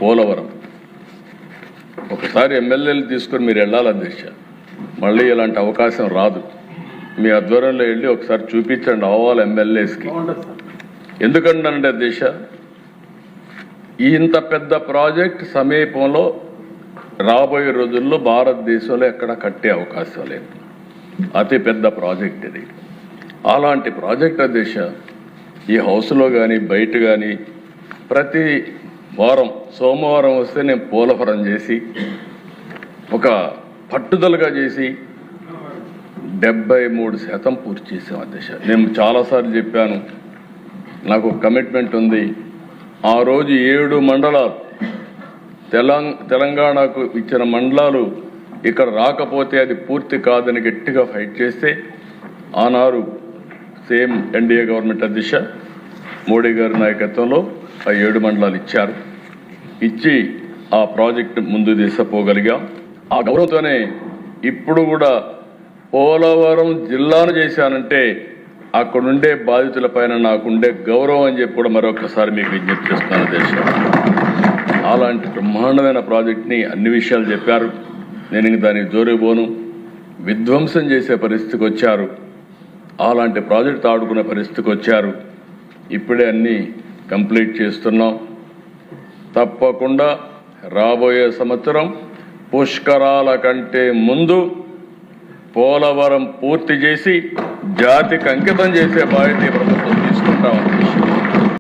పోలవరం ఒకసారి ఎమ్మెల్యేలు తీసుకొని మీరు వెళ్ళాలి అధ్యక్ష. మళ్ళీ ఇలాంటి అవకాశం రాదు. మీ ఆధ్వర్యంలో వెళ్ళి ఒకసారి చూపించండి అవ్వాలి ఎమ్మెల్యేస్కి. ఎందుకంటే అధ్యక్ష, ఇంత పెద్ద ప్రాజెక్ట్ సమీపంలో రాబోయే రోజుల్లో భారతదేశంలో ఎక్కడ కట్టే అవకాశం లేదు. అతి పెద్ద ప్రాజెక్ట్ ఇది. అలాంటి ప్రాజెక్ట్ అధ్యక్ష ఈ హౌస్లో కానీ బయట కానీ ప్రతి వారం సోమవారం వస్తే నేను పోలవరం చేసి ఒక పట్టుదలగా చేసి 73% పూర్తి చేసాం అధ్యక్ష. నేను చాలాసార్లు చెప్పాను, నాకు కమిట్మెంట్ ఉంది. ఆ రోజు 7 మండలాలు తెలంగాణకు ఇచ్చిన మండలాలు ఇక్కడ రాకపోతే అది పూర్తి కాదని గట్టిగా ఫైట్ చేస్తే ఆనాడు సేమ్ ఎన్డీఏ గవర్నమెంట్ అధ్యక్ష మోడీ గారి నాయకత్వంలో ఆ 7 మండలాలు ఇచ్చారు. ఇచ్చి ఆ ప్రాజెక్టు ముందు తీసుకుపోగలిగాం. ఆ గౌరవంతోనే ఇప్పుడు కూడా పోలవరం జిల్లాను చేశానంటే అక్కడుండే బాధితులపైన నాకుండే గౌరవం అని చెప్పి కూడా మరొకసారి మీకు విజ్ఞప్తి చేస్తున్నాను దేశం. అలాంటి బ్రహ్మాండమైన ప్రాజెక్ట్ని అన్ని విషయాలు చెప్పారు. నేను ఇంక దానికి జోరిపోను. విధ్వంసం చేసే పరిస్థితికి వచ్చారు. అలాంటి ప్రాజెక్ట్ ఆడుకునే పరిస్థితికి వచ్చారు. ఇప్పుడే అన్నీ కంప్లీట్ చేస్తున్నాం. తప్పకుండా రాబోయే సంవత్సరం పుష్కరాల కంటే ముందు పోలవరం పూర్తి చేసి జాతికి అంకితం చేసే బాధ్యత ప్రభుత్వం